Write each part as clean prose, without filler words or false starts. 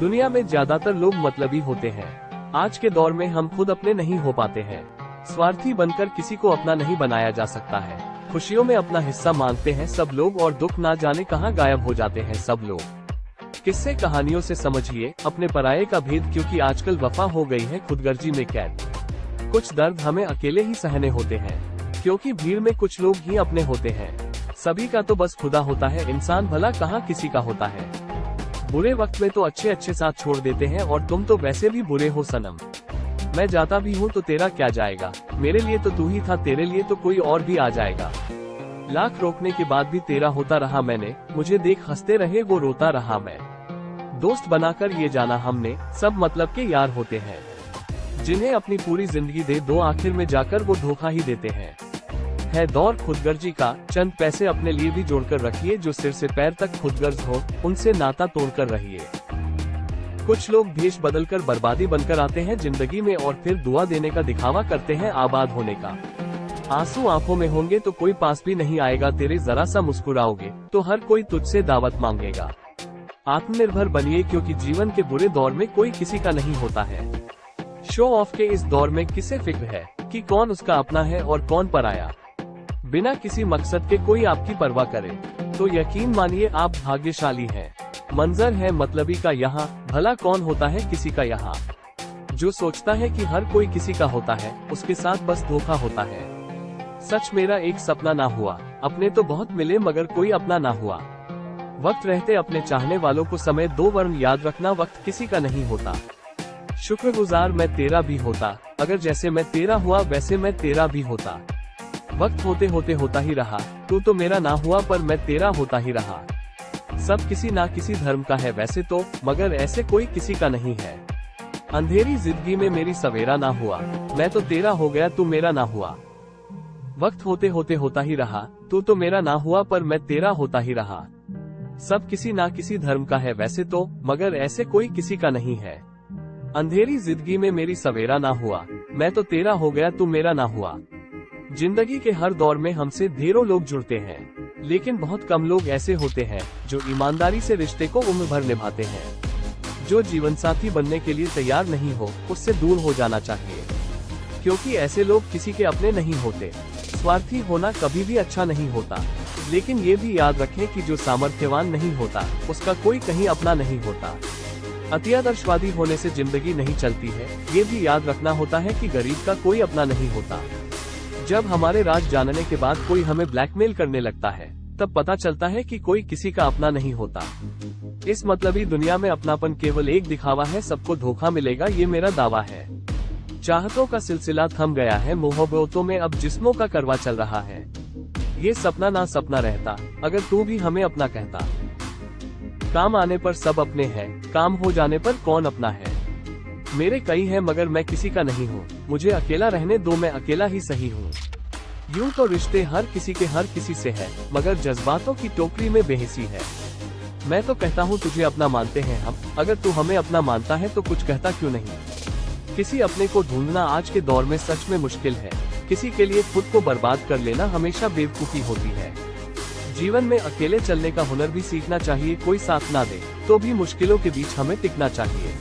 दुनिया में ज्यादातर लोग मतलबी होते हैं। आज के दौर में हम खुद अपने नहीं हो पाते हैं। स्वार्थी बनकर किसी को अपना नहीं बनाया जा सकता है। खुशियों में अपना हिस्सा मांगते हैं सब लोग और दुख ना जाने कहां गायब हो जाते हैं सब लोग। किस्से कहानियों से समझिए अपने पराये का भेद, क्योंकि आजकल वफा हो गई है खुदगर्जी में कैद। कुछ दर्द हमें अकेले ही सहने होते हैं, क्योंकि भीड़ में कुछ लोग ही अपने होते हैं। सभी का तो बस खुदा होता है, इंसान भला कहाँ किसी का होता है। बुरे वक्त में तो अच्छे अच्छे साथ छोड़ देते हैं, और तुम तो वैसे भी बुरे हो सनम। मैं जाता भी हूँ तो तेरा क्या जाएगा, मेरे लिए तो तू ही था, तेरे लिए तो कोई और भी आ जाएगा। लाख रोकने के बाद भी तेरा होता रहा मैंने, मुझे देख हंसते रहे वो रोता रहा मैं। दोस्त बनाकर ये जाना हमने, सब मतलब के यार होते हैं, जिन्हें अपनी पूरी जिंदगी दे दो आखिर में जाकर वो धोखा ही देते हैं। है दौर खुदगर्जी का, चंद पैसे अपने लिए भी जोड़कर रखिए, जो सिर से पैर तक खुदगर्ज हो उनसे नाता तोड़कर रहिए। कुछ लोग भेष बदलकर बर्बादी बनकर आते हैं जिंदगी में, और फिर दुआ देने का दिखावा करते हैं आबाद होने का। आंसू आंखों में होंगे तो कोई पास भी नहीं आएगा तेरे, जरा सा मुस्कुराओगे तो हर कोई तुझसे दावत मांगेगा। आत्मनिर्भर बनिए, क्योंकि जीवन के बुरे दौर में कोई किसी का नहीं होता है। शो ऑफ के इस दौर में किसे फिक्र है कि कौन उसका अपना है और कौन पराया। बिना किसी मकसद के कोई आपकी परवाह करे तो यकीन मानिए आप भाग्यशाली हैं। मंजर है मतलबी का यहाँ, भला कौन होता है किसी का यहाँ। जो सोचता है कि हर कोई किसी का होता है, उसके साथ बस धोखा होता है। सच मेरा एक सपना ना हुआ, अपने तो बहुत मिले मगर कोई अपना ना हुआ। वक्त रहते अपने चाहने वालों को समय दो, वरन याद रखना वक्त किसी का नहीं होता। शुक्रगुजार मैं तेरा भी होता, अगर जैसे मैं तेरा हुआ वैसे मैं तेरा भी होता। वक्त होते होते होता ही रहा, तू तो मेरा ना हुआ पर मैं तेरा होता ही रहा। सब किसी ना किसी धर्म का है वैसे तो, मगर ऐसे कोई किसी का नहीं है। अंधेरी जिंदगी में मेरी सवेरा ना हुआ, मैं तो तेरा हो गया तू मेरा ना हुआ। वक्त होते होते होता ही रहा, तू तो मेरा ना हुआ पर मैं तेरा होता ही रहा। सब किसी ना किसी धर्म का है वैसे तो, मगर ऐसे कोई किसी का नहीं है। अंधेरी जिंदगी में मेरी सवेरा ना हुआ, मैं तो तेरा हो गया तू मेरा ना हुआ। जिंदगी के हर दौर में हमसे ढेरों लोग जुड़ते हैं, लेकिन बहुत कम लोग ऐसे होते हैं जो ईमानदारी से रिश्ते को उम्र भर निभाते हैं। जो जीवन साथी बनने के लिए तैयार नहीं हो उससे दूर हो जाना चाहिए, क्योंकि ऐसे लोग किसी के अपने नहीं होते। स्वार्थी होना कभी भी अच्छा नहीं होता, लेकिन ये भी याद रखें कि जो सामर्थ्यवान नहीं होता उसका कोई कहीं अपना नहीं होता। अतिआदर्शवादी होने से जिंदगी नहीं चलती है, ये भी याद रखना होता है कि गरीब का कोई अपना नहीं होता। जब हमारे राज जानने के बाद कोई हमें ब्लैकमेल करने लगता है, तब पता चलता है कि कोई किसी का अपना नहीं होता। इस मतलबी दुनिया में अपनापन केवल एक दिखावा है, सबको धोखा मिलेगा ये मेरा दावा है। चाहतों का सिलसिला थम गया है, मोहब्बतों में अब जिस्मों का करवा चल रहा है। ये सपना ना सपना रहता अगर तू भी हमें अपना कहता। काम आने पर सब अपने हैं, काम हो जाने पर कौन अपना है। मेरे कई हैं मगर मैं किसी का नहीं हूँ, मुझे अकेला रहने दो मैं अकेला ही सही हूँ। यूं तो रिश्ते हर किसी के हर किसी से है, मगर जज्बातों की टोकरी में बेहिसी है। मैं तो कहता हूँ तुझे अपना मानते हैं हम, अगर तू हमें अपना मानता है तो कुछ कहता क्यों नहीं। किसी अपने को ढूंढना आज के दौर में सच में मुश्किल है, किसी के लिए खुद को बर्बाद कर लेना हमेशा बेवकूफी होती है। जीवन में अकेले चलने का हुनर भी सीखना चाहिए, कोई साथ ना दे तो भी मुश्किलों के बीच हमें टिकना चाहिए।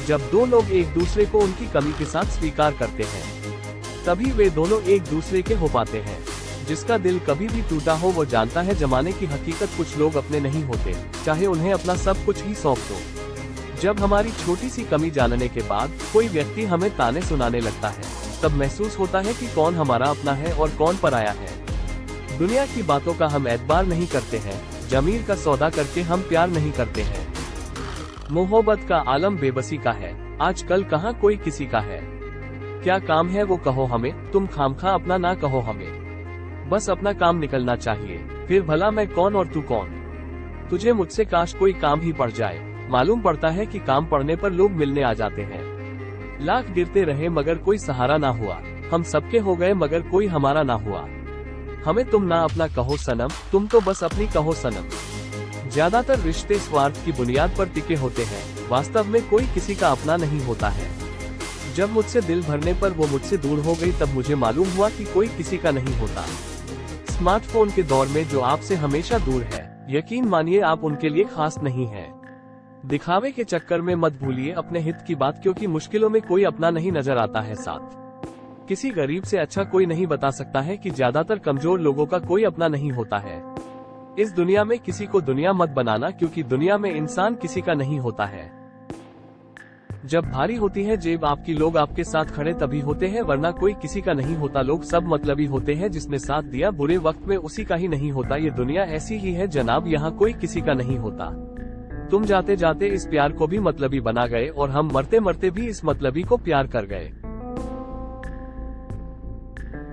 जब दो लोग एक दूसरे को उनकी कमी के साथ स्वीकार करते हैं, तभी वे दोनों एक दूसरे के हो पाते हैं। जिसका दिल कभी भी टूटा हो वो जानता है जमाने की हकीकत, कुछ लोग अपने नहीं होते, चाहे उन्हें अपना सब कुछ ही सौंप दो। जब हमारी छोटी सी कमी जानने के बाद कोई व्यक्ति हमें ताने सुनाने लगता है, तब महसूस होता है कि कौन हमारा अपना है और कौन पराया है। दुनिया की बातों का हम एतबार नहीं करते हैं, जमीर का सौदा करके हम प्यार नहीं करते हैं। मोहब्बत का आलम बेबसी का है, आजकल कहाँ कोई किसी का है। क्या काम है वो कहो हमें, तुम खामखा अपना ना कहो हमें। बस अपना काम निकलना चाहिए, फिर भला मैं कौन और तू कौन। तुझे मुझसे काश कोई काम ही पड़ जाए, मालूम पड़ता है कि काम पड़ने पर लोग मिलने आ जाते हैं। लाख गिरते रहे मगर कोई सहारा ना हुआ, हम सबके हो गए मगर कोई हमारा ना हुआ। हमें तुम ना अपना कहो सनम, तुम तो बस अपनी कहो सनम। ज्यादातर रिश्ते स्वार्थ की बुनियाद पर टिके होते हैं, वास्तव में कोई किसी का अपना नहीं होता है। जब मुझसे दिल भरने पर वो मुझसे दूर हो गई, तब मुझे मालूम हुआ कि कोई किसी का नहीं होता। स्मार्टफोन के दौर में जो आपसे हमेशा दूर है, यकीन मानिए आप उनके लिए खास नहीं है। दिखावे के चक्कर में मत भूलिए अपने हित की बात, क्योंकि मुश्किलों में कोई अपना नहीं नजर आता है साथ। किसी गरीब से अच्छा कोई नहीं बता सकता है कि ज्यादातर कमजोर लोगों का कोई अपना नहीं होता है। इस दुनिया में किसी को दुनिया मत बनाना, क्योंकि दुनिया में इंसान किसी का नहीं होता है। जब भारी होती है जेब आपकी, लोग आपके साथ खड़े तभी होते हैं, वरना कोई किसी का नहीं होता। लोग सब मतलबी होते हैं, जिसने साथ दिया बुरे वक्त में उसी का ही नहीं होता। ये दुनिया ऐसी ही है जनाब, यहाँ कोई किसी का नहीं होता। तुम जाते जाते इस प्यार को भी मतलबी बना गए और हम मरते मरते भी इस मतलबी को प्यार कर गए।